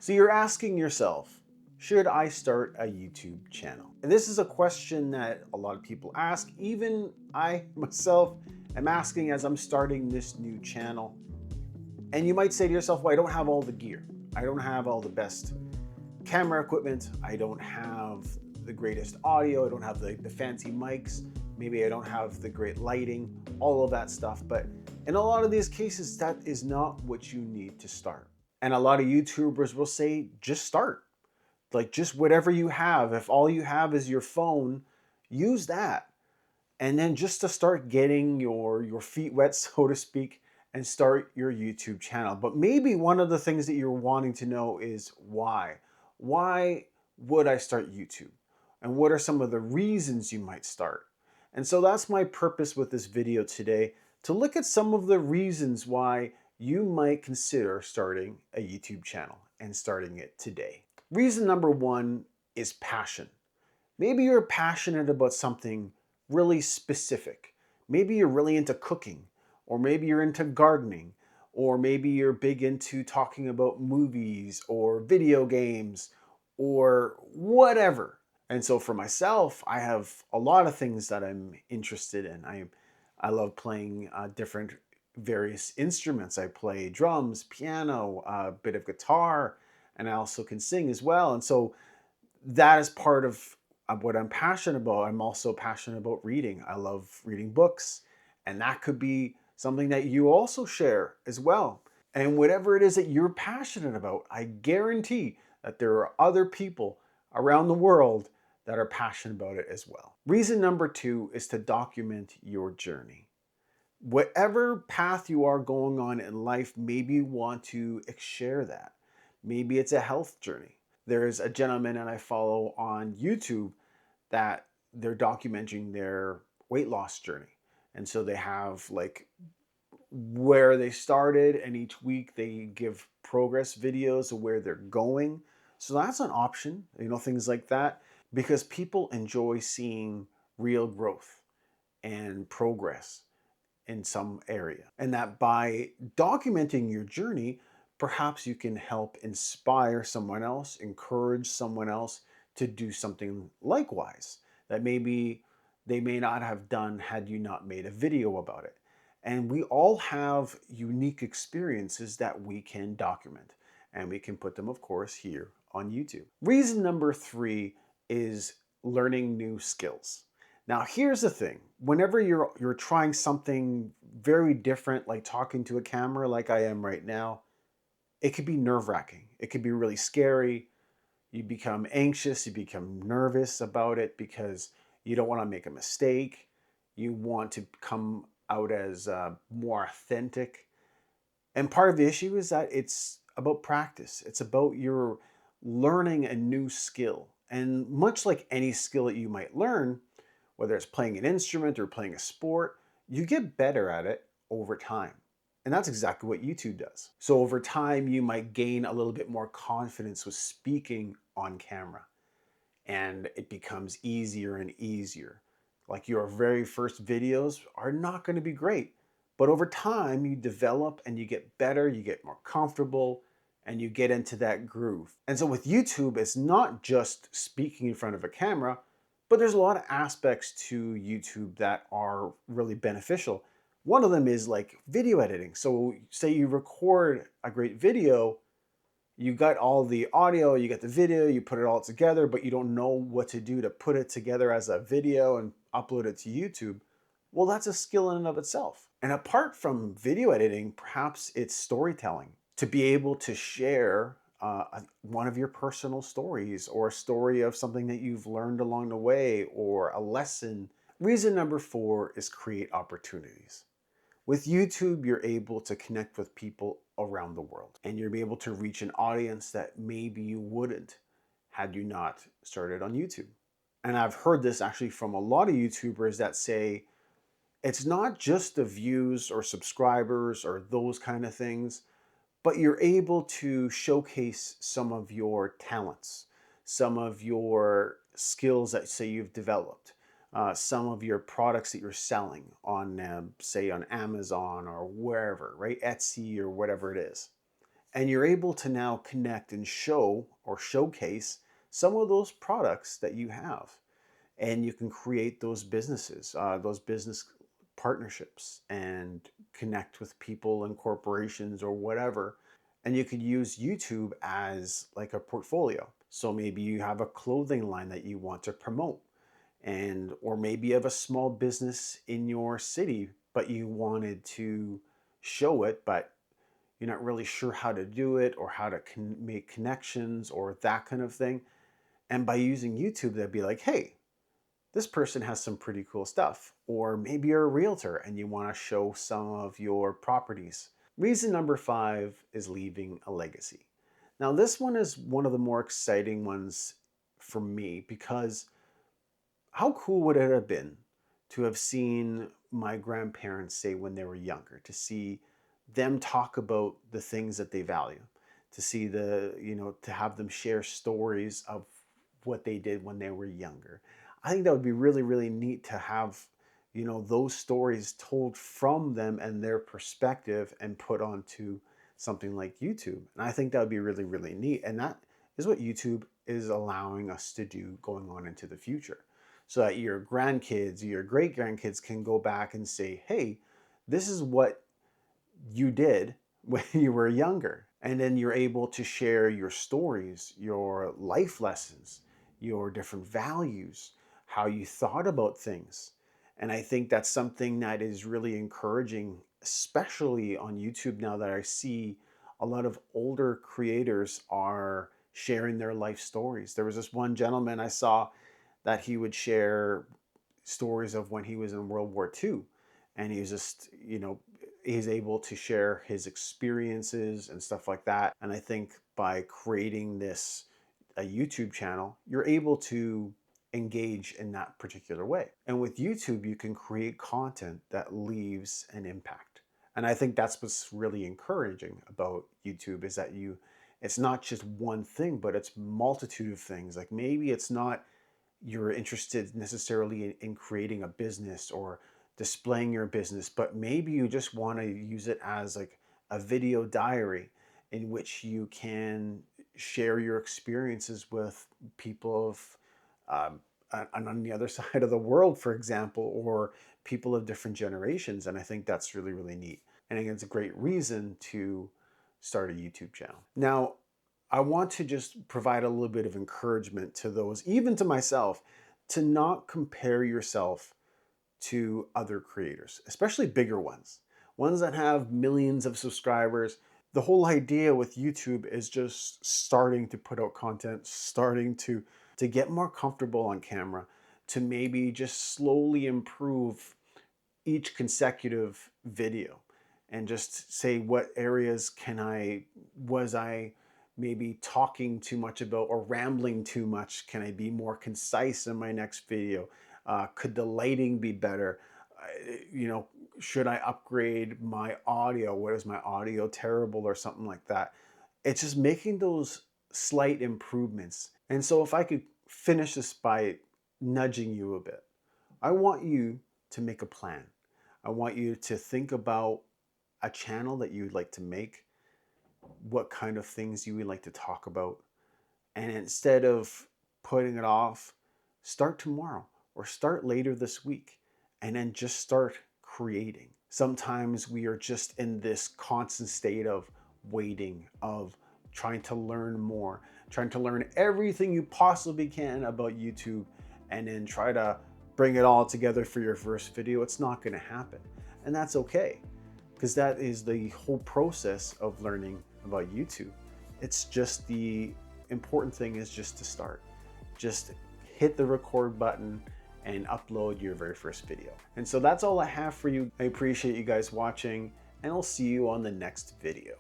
So you're asking yourself, should I start a YouTube channel? And this is a question that a lot of people ask. Even I myself am asking as I'm starting this new channel. And you might say to yourself, well, I don't have all the gear. I don't have all the best camera equipment. I don't have the greatest audio. I don't have the fancy mics. Maybe I don't have the great lighting, all of that stuff. But in a lot of these cases, that is not what you need to start. And a lot of YouTubers will say, just start. Like just whatever you have. If all you have is your phone, use that. And then just to start getting your feet wet, so to speak, and start your YouTube channel. But maybe one of the things that you're wanting to know is why. Why would I start YouTube? And what are some of the reasons you might start? And so that's my purpose with this video today, to look at some of the reasons why you might consider starting a YouTube channel and starting it today. Reason number one is passion. Maybe you're passionate about something really specific. Maybe you're really into cooking, or maybe you're into gardening, or maybe you're big into talking about movies or video games or whatever. And so for myself, I have a lot of things that I'm interested in. I love playing different various instruments. I play drums, piano, a bit of guitar, and I also can sing as well. And so that is part of what I'm passionate about. I'm also passionate about reading. I love reading books, and that could be something that you also share as well. And whatever it is that you're passionate about, I guarantee that there are other people around the world that are passionate about it as well. Reason number two is to document your journey. Whatever path you are going on in life, maybe you want to share that. Maybe it's a health journey. There's a gentleman that I follow on YouTube that they're documenting their weight loss journey. And so they have like where they started, and each week they give progress videos of where they're going. So that's an option, things like that, because people enjoy seeing real growth and progress in some area. And that by documenting your journey, perhaps you can help inspire someone else, encourage someone else to do something likewise that maybe they may not have done had you not made a video about it. And we all have unique experiences that we can document, and we can put them, of course, here on YouTube. Reason number three is learning new skills. Now, here's the thing. Whenever you're trying something very different, like talking to a camera like I am right now, it could be nerve-wracking. It could be really scary. You become anxious, you become nervous about it because you don't want to make a mistake. You want to come out as more authentic. And part of the issue is that it's about practice. It's about your learning a new skill. And much like any skill that you might learn, whether it's playing an instrument or playing a sport, you get better at it over time. And that's exactly what YouTube does. So over time, you might gain a little bit more confidence with speaking on camera, and it becomes easier and easier. Like your very first videos are not going to be great, but over time you develop and you get better, you get more comfortable, and you get into that groove. And so with YouTube, it's not just speaking in front of a camera, but there's a lot of aspects to YouTube that are really beneficial. One of them is like video editing. So say you record a great video, you got all the audio, you get the video, you put it all together, but you don't know what to do to put it together as a video and upload it to YouTube. Well, that's a skill in and of itself. And apart from video editing, perhaps it's storytelling. To be able to share one of your personal stories, or a story of something that you've learned along the way, or a lesson. Reason number four is create opportunities. With YouTube, you're able to connect with people around the world, and you'll be able to reach an audience that maybe you wouldn't had you not started on YouTube. And I've heard this actually from a lot of YouTubers that say it's not just the views or subscribers or those kind of things, but you're able to showcase some of your talents, some of your skills that say you've developed, some of your products that you're selling on, say, on Amazon or wherever, right? Etsy or whatever it is. And you're able to now connect and show or showcase some of those products that you have. And you can create those businesses, those business partnerships, and connect with people and corporations or whatever. And you could use YouTube as like a portfolio. So maybe you have a clothing line that you want to promote, and or maybe you have a small business in your city, but you wanted to show it, but you're not really sure how to do it or how to make connections or that kind of thing. And by using YouTube, they'd be like, hey, this person has some pretty cool stuff. Or maybe you're a realtor and you want to show some of your properties. Reason number 5 is leaving a legacy. Now, this one is one of the more exciting ones for me, because how cool would it have been to have seen my grandparents say when they were younger, to see them talk about the things that they value, to see to have them share stories of what they did when they were younger. I think that would be really, really neat to have, those stories told from them and their perspective and put onto something like YouTube. And I think that would be really, really neat. And that is what YouTube is allowing us to do going on into the future. So that your grandkids, your great grandkids can go back and say, hey, this is what you did when you were younger. And then you're able to share your stories, your life lessons, your different values, how you thought about things. And I think that's something that is really encouraging, especially on YouTube now that I see a lot of older creators are sharing their life stories. There was this one gentleman I saw that he would share stories of when he was in World War II. And he's just, he's able to share his experiences and stuff like that. And I think by creating a YouTube channel, you're able to engage in that particular way. And with YouTube, you can create content that leaves an impact. And I think that's what's really encouraging about YouTube, is that it's not just one thing, but it's multitude of things. Like maybe it's not you're interested necessarily in creating a business or displaying your business, but maybe you just want to use it as like a video diary in which you can share your experiences with people on the other side of the world, for example, or people of different generations. And I think that's really, really neat. And again, it's a great reason to start a YouTube channel. Now, I want to just provide a little bit of encouragement to those, even to myself, to not compare yourself to other creators, especially bigger ones that have millions of subscribers. The whole idea with YouTube is just starting to put out content, starting to get more comfortable on camera, to maybe just slowly improve each consecutive video and just say what areas was I maybe talking too much about or rambling too much? Can I be more concise in my next video? Could the lighting be better? Should I upgrade my audio? What is my audio terrible or something like that? It's just making those slight improvements. And so if I could finish this by nudging you a bit, I want you to make a plan. I want you to think about a channel that you'd like to make, what kind of things you would like to talk about. And instead of putting it off, start tomorrow or start later this week, and then just start creating. Sometimes we are just in this constant state of waiting, of trying to learn more, trying to learn everything you possibly can about YouTube, and then try to bring it all together for your first video. It's not going to happen. And that's okay, because that is the whole process of learning about YouTube. It's just the important thing is just to start. Just hit the record button and upload your very first video. And so that's all I have for you. I appreciate you guys watching, and I'll see you on the next video.